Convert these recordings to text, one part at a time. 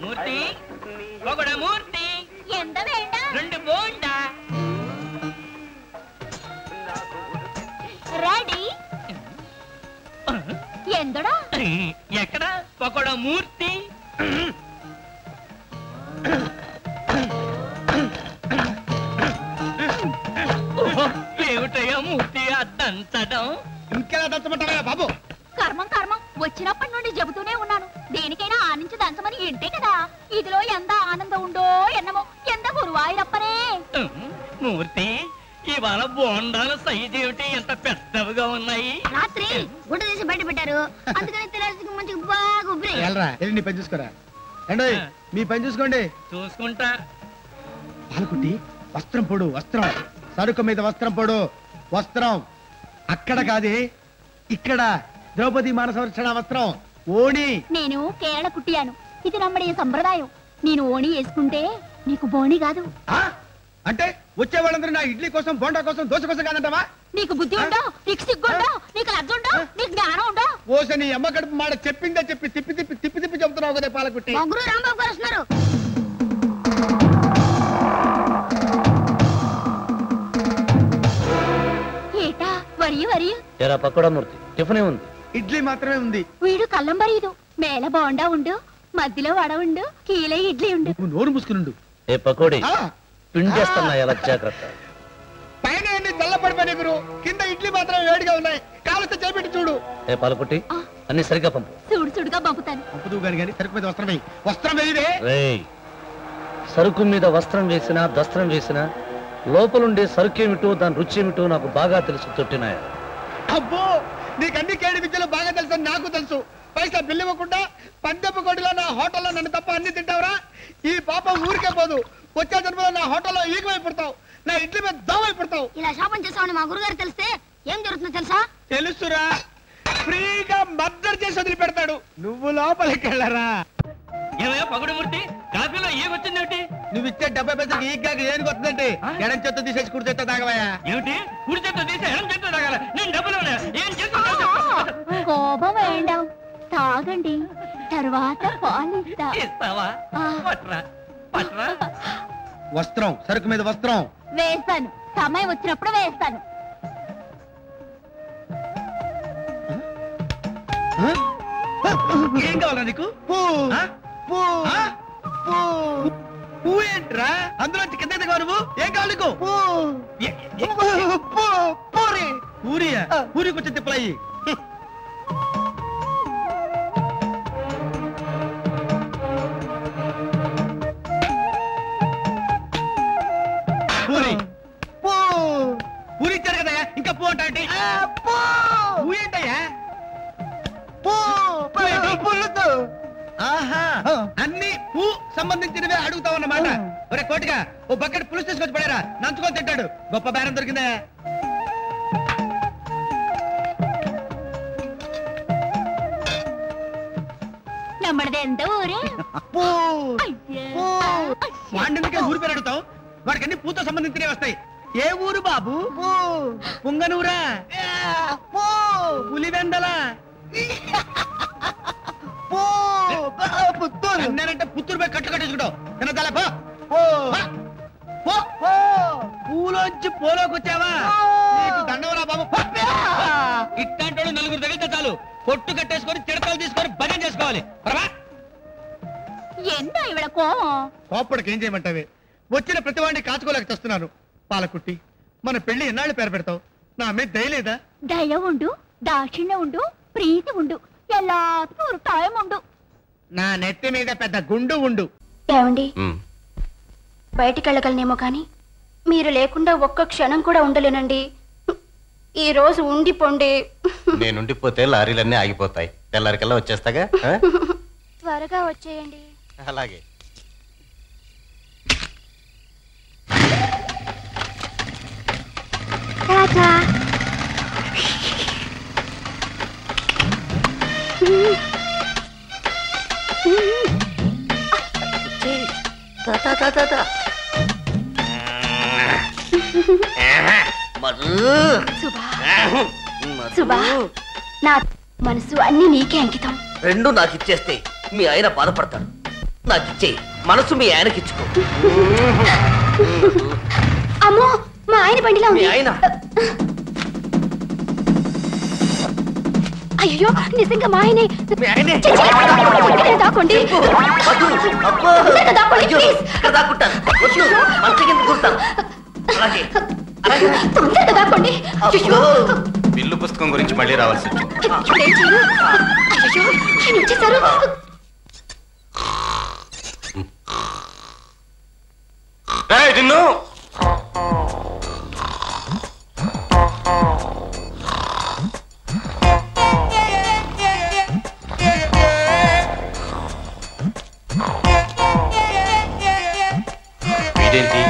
మూర్తి పొగడ మూర్తి ఎంత వేండా 2 బోండా రెడీ ఎందడా ఎక్కడ పొగడ మూర్తి ఏమిటయ్యా మూర్తి అద్దంచడం ఇంకెలా దంచమంటారా బాబు? కర్మం కర్మం వచ్చినప్పటి నుండి చెబుతూనే ఉన్నాను దేనికైనా ఆనించి దంచమని ఇంటే కదా ఇదిలో ఎంత ఆనందం ఉండో ఎన్నమో ఎంత గురువాయిరప్పనే మూర్తి ఇవాళ బోండాల సైజు ఏమిటి ఎంత పెద్దవిగా ఉన్నాయి రాత్రి గుడ్డ తీసి బయట పెట్టారు అందుకని తినాల్సి మంచిగా బాగా ఉబ్బరి నీ పని చూసుకోరా అండి మీ పని చూసుకోండి. చూసుకుంటా. పాలకుట్టి వస్త్రం పొడు వస్త్రం సరుకు మీద వస్త్రం పొడు వస్త్రం అక్కడ కాదే ఇక్కడ ద్రౌపది మాన సంరక్షణ వస్త్రం ఓణి. నేను కేరళ కుట్టియాను ఇది నమ్మడి సంప్రదాయం నేను ఓణి వేసుకుంటే నీకు బోణి కాదు అంటే వచ్చే వాళ్ళందరూ నా ఇడ్లీ కోసం బోండా కోసం దోశ కోసం కాదంటావా? నీకు బుద్ధి ఉండో నీకు సిగ్గుండో నీకు లజ్జ ఉండో నీకు జ్ఞానం ఉండో ఓస నీ అమ్మ కడుపు మాట చెప్పిందే చెప్పి తిప్పి తిప్పి తిప్పి తిప్పి చెప్తున్నావు కదే పాలకుట్టి. ముగ్గురు రాంబాబు గారు వస్తున్నారు. ఏటా వరియు వరియు ఎరా పకోడా మూర్తి టిఫినే ఉంది ఇడ్లీ మాత్రమే ఉంది. వీడు కళ్ళం బరీదు మేల బోండా ఉండు మధ్యలో వడ ఉండు కీలే ఇడ్లీ ఉండు. నువ్వు నోరు మూసుకునుండు. ఏ పకోడీ పిండేస్తున్నా ఎలా జాగ్రత్త. పైన ఎన్ని చల్లపడిపోయి గురు కింద ఇడ్లీ మాత్రం వేడిగా ఉన్నాయి కావలిస్తే చేపెట్టి చూడు. ఏ పాలకుట్టి అన్ని సరిగ్గా పంపు. సుడు సుడుగా పంపుతాను. పంపుతూ గాని సరుకు మీద వస్త్రం వేయి. వస్త్రం వేయిదే. రేయ్ సరుకు మీద వస్త్రం వేసినా దస్త్రం వేసినా లోపలుండే సరుకేమిటో దాని రుచి ఏమిటో నాకు బాగా తెలుసు తొట్టినాయ. అబ్బో నీకన్ని కేడి విద్యలు బాగా తెలుసు నాకు తెలుసు. పైసా బిల్లు ఇవ్వకుండా పందెపు కోడిలో నా హోటల్లో నన్ను తప్ప అన్ని తింటావురా. ఈ పాపం ఊరికే పోదు వచ్చే జన్మలో నా హోటల్లో ఈగమైపోతావు నా ఇడ్లీ మీద దోమైపోతావు. ఇలా శాపం చేసామని మా గురుగారు తెలిస్తే ఏం జరుగుతుందో తెలుసా? తెలుసురా ఫ్రీగా మద్దతు చేసి వదిలిపెడతాడు. నువ్వు లోపలికి వెళ్ళరా. ఏమయ్యా పగడమూర్తి కాఫీలో ఏమొచ్చిందేమిటి? నువ్వు ఇచ్చే 70 పైసలకి ఈగ్గా ఏం వస్తుందంటే ఎడం చేత తీసేసి కుడి చేత తాగవయా. ఏమిటి కుడి చేత తీసి ఎడం చేత తాగాల? నేను డబ్బులు ఏం కోపం వేయండాం తాగండి తర్వాత పాలిస్తా. ఇస్తావా? పట్రా పట్రా. వస్త్రం సరుకు మీద వస్త్రం వేస్తాను సమయం వచ్చినప్పుడు వేస్తాను. ఏం కావాలా నీకు? పువ్వు ఏంట్రా అందులో కింద నువ్వు ఏం కావాలి నీకు? పూరియా పూరి కొంచెం తిప్పలయ్యి. పూరి పూరి ఇచ్చారు కదయ్యా ఇంకా పూ అంటే పూ ఏంటయ్యా? ఆహా అన్ని పూ సంబంధించినవే అడుగుతావన్నమాట. ఒరే కోటిగా ఓ బకెట్ పులుసు తీసుకొచ్చి పడారా నంచుకొని తింటాడు. గొప్ప బేరం దొరికిందా? నమ్మడది ఎంత ఊరే వాడికే ఊరి పేరు అడుగుతావు. వాడికి అన్ని పూతో సంబంధించినవి వస్తాయి. ఏ ఊరు బాబు? పుంగనూరా పులివెందల పుత్తూరు నేనంటే పుత్తూరు పోయి కట్లు కట్టేసుకుంటావు. తినదాలే పూలోంచి పోలోకి వచ్చావా? దండవరా బాబు. ఇట్లాంటి నలుగురు తగిలితే చాలు కొట్టు కట్టేసుకొని చిడతలు తీసుకొని భజన చేసుకోవాలి. ఎంత ఇవిడ కోపం? కోప్పటికి ఏం చేయమంటావే? వచ్చిన ప్రతి వాడిని కాచుకోలేక తెస్తున్నాను. పాలకుట్టి మన పెళ్లి ఎన్నాళ్ళు పేరు పెడతావు? నా మీద దయలేదా? దయ ఉండు దాక్షిణ్యం ఉండు ప్రీతి ఉండు ఎల్లాత్మూ ఒక టైం ఉండు. నా నెత్తి మీద పెద్ద గుండు ఉండు. ఏమండి బయటికి వెళ్ళగలనేమో కానీ మీరు లేకుండా ఒక్క క్షణం కూడా ఉండలేనండి. ఈ రోజు ఉండిపోండి. నేనుండిపోతే లారీలన్నీ ఆగిపోతాయి. తెల్లారికల్లా వచ్చేస్తాగా. త్వరగా వచ్చేయండి. అలాగే. నా మనసు అన్ని నీకే అంకితం. రెండు నాకు ఇచ్చేస్తే మీ ఆయన బాధపడతాడు. నాకు ఇచ్చే మనసు మీ ఆయనకి ఇచ్చుకో. అమ్మో, మా ఆయన బండిలో మీ ఉంది. ఆయన అయ్యో, నిజంగా మా ఆయనే. మీ ఆయనే. ఛీ, ఛీ, ఇక్కడ దాక్కోండి. అబ్బో, ఇక్కడ దాక్కోండి, అయ్యో, ప్లీజ్. ఇక్కడ దాక్కుంటాను. వద్దు, మంచి కింద కూర్తాను. అలాగే అలాగే. తొందరగా దాక్కోండి. అయ్యో, బిల్లు పుస్తకం గురించి మళ్ళీ రావాల్సి వచ్చింది. ఇప్పుడు ఏం చేయను? అయ్యో, ఆయన వచ్చేసారు. ఏయ్, నిన్ను వీడేంటి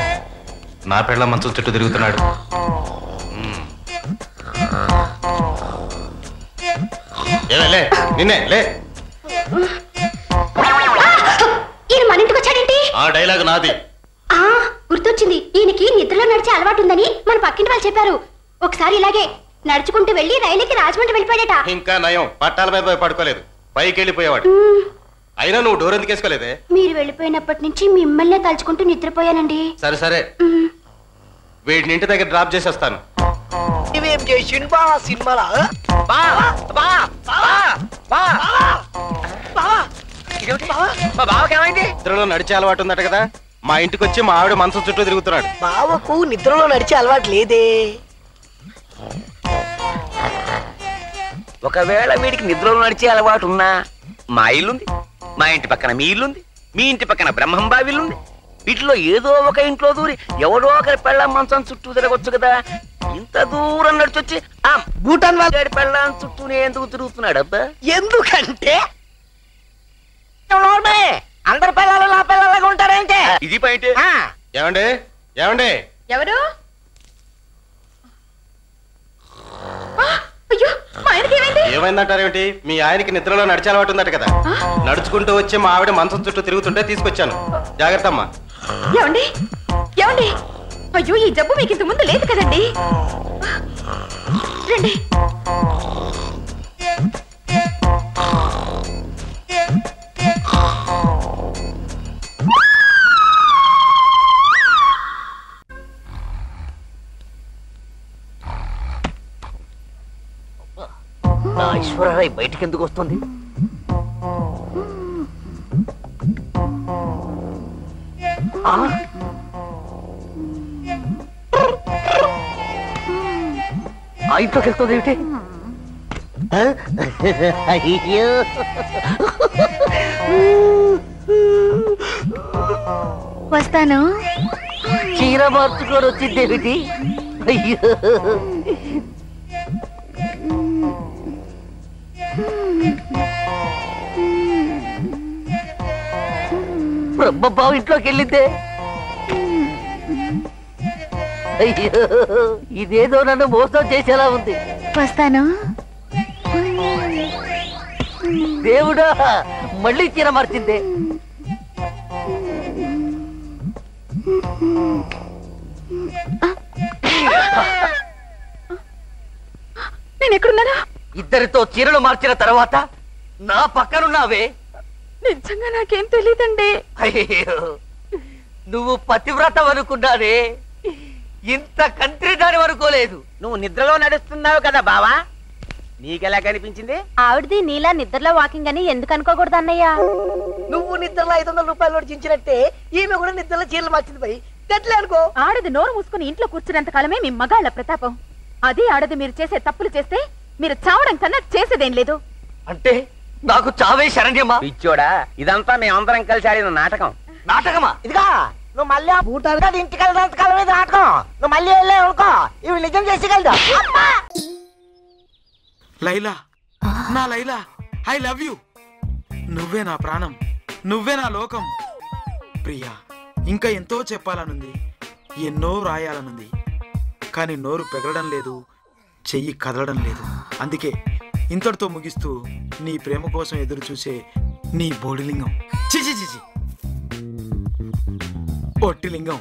నా పెళ్ళ మంచం చుట్టూ తిరుగుతున్నాడు. ఏలే నిన్నే లే. ఈయన మన ఇంటికి వచ్చాడేంటి? ఆ డైలాగ్ నాది. ఆ, గుర్తొచ్చింది. ఈయనకి నిద్రలో నడిచే అలవాటు ఉందని మన పక్కింటి వాళ్ళు చెప్పారు. ఒకసారి ఇలాగే నడుచుకుంటూ వెళ్లి రైలుకి రాజమండ్రి వెళ్ళిపోయాడట. ఇంకా నయం, పట్టాల మీద పడుకోలేదు, పైకి వెళ్ళిపోయేవాడు. అయినా నువ్వు డోర్ ఎందుకు వేసుకోలేదే? మీరు వెళ్ళిపోయినప్పటి నుంచి మిమ్మల్నే తలుచుకుంటూ నిద్రపోయానండి. సరే సరే, వీడిని ఇంటి దగ్గర డ్రాప్ చేసేస్తాను. ఇవేం చేసిండు బావా సినిమాలా? మా బావకి ఏమైంది? నిద్రలో నడిచే అలవాటు ఉందట కదా, మా ఇంటికి వచ్చి మా ఆవిడ మంచం చుట్టూ తిరుగుతున్నాడు. బావకు నిద్రలో నడిచే అలవాటు లేదే. ఒకవేళ వీడికి నిద్రలో నడిచే అలవాటు ఉన్నా, మా ఇల్లుంది, మా ఇంటి పక్కన మీ ఇల్లుంది, మీ ఇంటి పక్కన బ్రహ్మంబావిల్లుంది. వీటిలో ఏదో ఒక ఇంట్లో దూరి ఎవడో ఒకరి పెళ్ళం మంచం చుట్టూ తిరగొచ్చు కదా. ఇంత దూరం నడిచొచ్చి ఆ భూటాన్ వాళ్ళ పెళ్ళం చుట్టూనే ఎందుకు తిరుగుతున్నాడు అబ్బా? ఎందుకంటే అందరి పిల్లలు నా పిల్లలుగా ఉంటారంటే ఇది పాయింట్. ఏమండి ఏమండి? ఎవరు? అయ్యో, మా ఆయనకి ఏమైంది? ఏమైందంటారేమిటి? మీ ఆయనకి నిద్రలో నడిచే అలవాటు ఉందట కదా, నడుచుకుంటూ వచ్చి మా ఆవిడ మంచం చుట్టూ తిరుగుతుంటే తీసుకొచ్చాను. జాగ్రత్త అమ్మా. ఏమండి ఏమండి? అయ్యో, ఈ జబ్బు మీకు ఇంత ముందు లేదు కదండి. రండి. నా ఐశ్వర్యరాయ్ బయటికి ఎందుకు వస్తుంది? ఆ ఇంట్లోకి వెళ్తుంది ఏమిటి? అయ్యో, వస్తాను. చీర మార్చుకొని వచ్చింది ఏమిటి? అయ్యో, బ్రహ్మబాబు ఇంట్లోకి వెళ్ళిందే. అయ్యో, ఇదేదో నన్ను మోసం చేసేలా ఉంది. వస్తాను. దేవుడా, మళ్ళీ చీర మార్చిందే. నేను ఎక్కడున్నానా? ఇద్దరితో చీరలు మార్చిన తర్వాత నా పక్కనున్నావే. నిజంగా నాకేం తెలియదండి. అయ్యో, నువ్వు పతివ్రతం అనుకున్నానే, ఇంత కంత్రి దాని అనుకోలేదు. నువ్వు నిద్రలో నడుస్తున్నావు కదా బావా, నీకెలా కనిపించింది? ఆవిడది నీలా నిద్రలో వాకింగ్ అని ఎందుకు అనుకోకూడదు అన్నయ్య? నువ్వు నిద్రలో 500 రూపాయలు చించినట్టే ఈమె కూడా నిద్రలో చీరలు మార్చింది పోయి గట్లే అనుకో. ఆడది నోరు మూసుకుని ఇంట్లో కూర్చున్నంత కాలమే మీ మగాళ్ళ ప్రతాపం. అదే ఆడది మీరు చేసే తప్పులు చేస్తే మీరు చావడం కన్నా చేసేదేం లేదు. అంటే నాకు చావే శరణ్యమా? పిచ్చోడా, ఇదంతా మేమందరం కలిసి ఆడిన నాటకం. నాటకమా? ఇదిగా నువ్వు మళ్ళీ భూటాన్ ఇంటికి వెళ్ళినంత కాలం మీద నాటకం. నువ్వు మళ్ళీ వెళ్ళే అనుకో, ఇవి నిజం చేసేగలదా? లైలా, నా లైలా, ఐ లవ్ యూ. నువ్వే నా ప్రాణం, నువ్వే నా లోకం. ప్రియా, ఇంకా ఎంతో చెప్పాలనుంది, ఎన్నో రాయాలనుంది, కానీ నోరు పెగలడం లేదు, చెయ్యి కదలడం లేదు. అందుకే ఇంతటితో ముగిస్తూ నీ ప్రేమ కోసం ఎదురు చూసే నీ బోడిలింగం, చిచి చిచి ఒట్టిలింగం.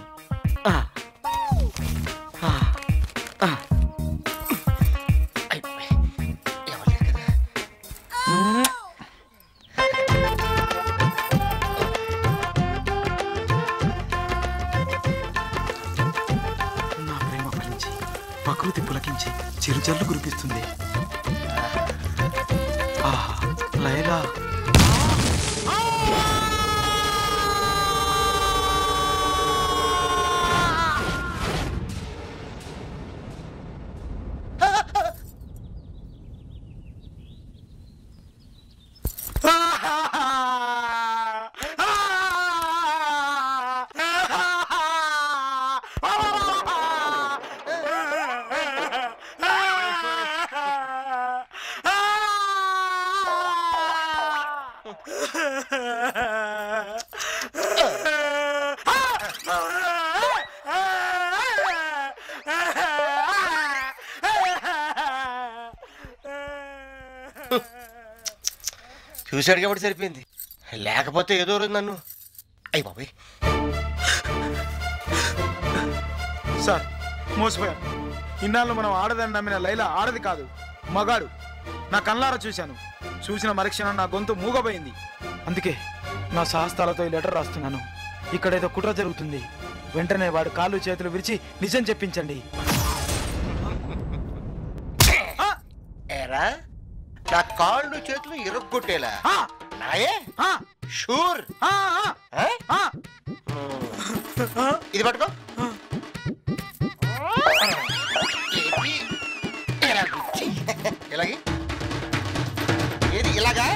జల్లు కురిపిస్తుంది. ఆహా లైలా చూశాడు కాబట్టి సరిపోయింది, లేకపోతే ఏదో రోజు నన్ను అయ్యి బాబాయ్. సార్ మోసపోయాను. ఇన్నాళ్ళు మనం ఆడదని నమ్మిన లైలా ఆడది కాదు, మగాడు. నా కళ్ళారా చూశాను. చూసిన మరుక్షణం నా గొంతు మూగపోయింది. అందుకే నా శాస్త్రాలతో ఈ లెటర్ రాస్తున్నాను. ఇక్కడేదో కుట్ర జరుగుతుంది. వెంటనే వాడు కాళ్ళు చేతులు విరిచి నిజం చెప్పించండి. ఏరా నా కాళ్ళు చేతులు ఇరుగ్గొట్టేలా నాయే షూర్. ఇది పట్టుకో. ఇలాగే ఏది ఇలాగా?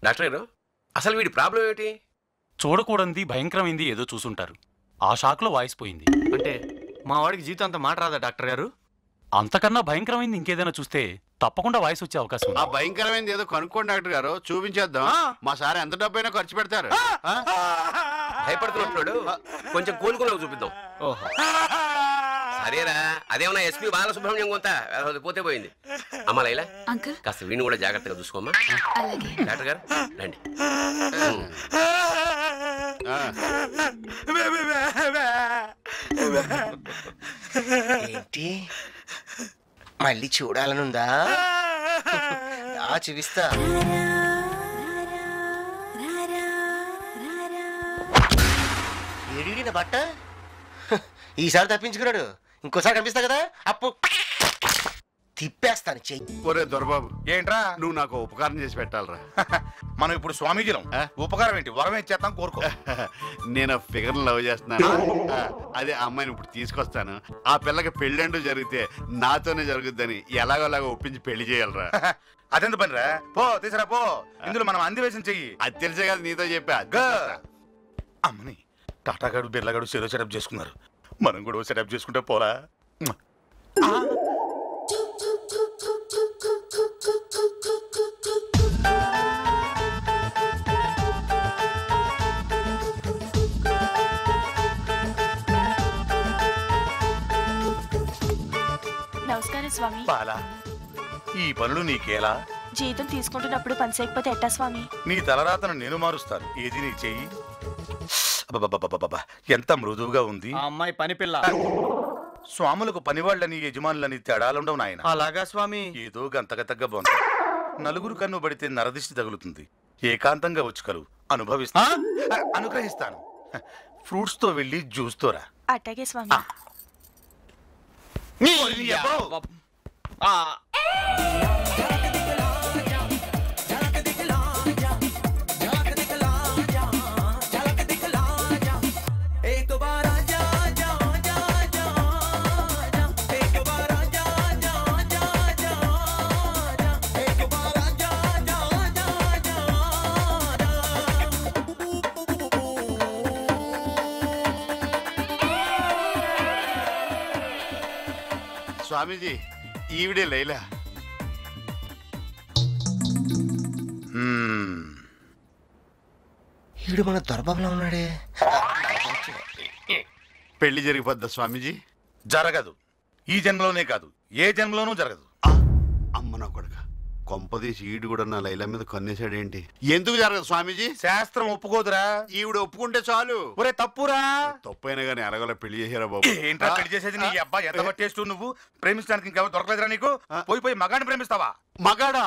డాక్టర్ గారు అసలు వీడి ప్రాబ్లం ఏమిటి? చూడకూడనిది భయంకరమైంది ఏదో చూసుంటారు. ఆ షాక్ లో వాయిస్ పోయింది. అంటే మా వాడికి జీవితం అంతా మాట రాదా డాక్టర్ గారు? అంతకన్నా భయంకరమైంది ఇంకేదైనా చూస్తే తప్పకుండా వాయిస్ వచ్చే అవకాశం ఉంది. ఆ భయంకరమైనది ఏదో కనుక్కోండి డాక్టర్ గారు, చూపించేద్దాం. మా సార్ ఎంత డబ్బైనా ఖర్చు పెడతారు. భయపడుతున్నాడు, కొంచెం కోలుకునే చూపిద్దాం. ఓహో సరేరా, అదేమన్నా ఎస్పీ బాలసుబ్రహ్మణ్యం కొంత పోతే పోయింది. అమ్మ లైలా అంకుల్ కాస్త వీడిని కూడా జాగ్రత్తగా చూసుకోమ్మా. అలాగే డాక్టర్ గారు రండి. ఏంటి మళ్ళీ చూడాలనుందా? చూపిస్తా. ఏడి బట్ట ఈసారి తప్పించుకున్నాడు, ఇంకోసారి కనిపిస్తా కదా అప్పు తిప్పేస్తాను చెయ్యి. ఒరే దొరబాబు, ఏంట్రా నువ్వు నాకు ఉపకారం చేసి పెట్టాలరా. మనం ఇప్పుడు స్వామీజీలం. ఉపకారం ఏంటి, వరం ఇచ్చేస్తాం, కోరుకో. నేను ఫిగర్ లవ్ చేస్తున్నాను. అదే అమ్మాయిని ఇప్పుడు తీసుకొస్తాను. ఆ పిల్లకి పెళ్ళంటూ జరిగితే నాతోనే జరుగుద్దని ఎలాగోలాగా ఒప్పించి పెళ్లి చేయాలరా. అదెంత పనిరా, పో తీసురా పో. ఇందులో మనం అందివేశం చెయ్యి. అది తెలిసే కదా నీతో చెప్పా. అమ్మని టాటాగాడు బిర్లాగాడు సెరో సెటప్ చేసుకున్నారు, మనం కూడా సెటప్ చేసుకుంటే పోలా. నమస్కారం స్వామి. బాలా, ఈ పనులు నీకేలా? జీతం తీసుకుంటున్నప్పుడు పని చేయకపోతే ఎట్టా స్వామి? నీ తలరాతను నేను మారుస్తాను. ఏది నీ చెయ్యి? ఎంత మృదువుగా ఉంది. అమ్మాయి పని పిల్ల. స్వాములకు పనివాళ్ళని యజమానులని తేడాలుండవు నాయన. అలాగా స్వామి. ఏదో గంతగతగ్గ బొంత. నలుగురు కన్ను పడితే నరదిష్టి తగులుతుంది. ఏకాంతంగా వచ్చి కలు అనుభవిస్తా, అనుగ్రహిస్తాను. ఫ్రూట్స్ తో వెళ్ళి జ్యూస్ తోరా. అట్టాగే స్వామి. స్వామీజీ, ఈవిడే లైలా. ఈడు మన దొరబాబులా ఉన్నాడే. పెళ్లి జరిగిపోద్దా స్వామీజీ? జరగదు. ఈ జన్మలోనే కాదు, ఏ జన్మలోనూ జరగదు. అమ్మ నా కొడుక, కొంపదీసి ఈడు కూడా నా లైలా మీద కన్నేశాడేంటి? ఎందుకు జరగదు స్వామీజీ? శాస్త్రం ఒప్పుకోదురా. ఈవిడ ఒప్పుకుంటే చాలు. ఒరే తప్పురా. తప్పైనా కానీ ఎలాగోలా పెళ్లి చేశారా బాబు? ఏంట్రా పెళ్లి చేసేది? నీ అబ్బాయి ఎంత పట్టేస్తూ నువ్వు ప్రేమించడానికి ఇంకెవరు దొరకలేదురా నీకు? పోయి పోయి మగాడిని ప్రేమిస్తావా? మగాడా?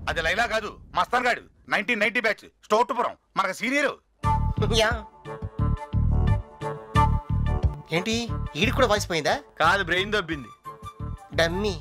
అది లైలా కాదు, మస్తాన్ గాడు 1990 బ్యాచ్, స్టోర్టుపురం, మనకు సీనియర్. ఏంటి ఈడికి కూడా వాయిస్ పోయిందా? కాదు, బ్రెయిన్ దబ్బింది. డమ్మీ.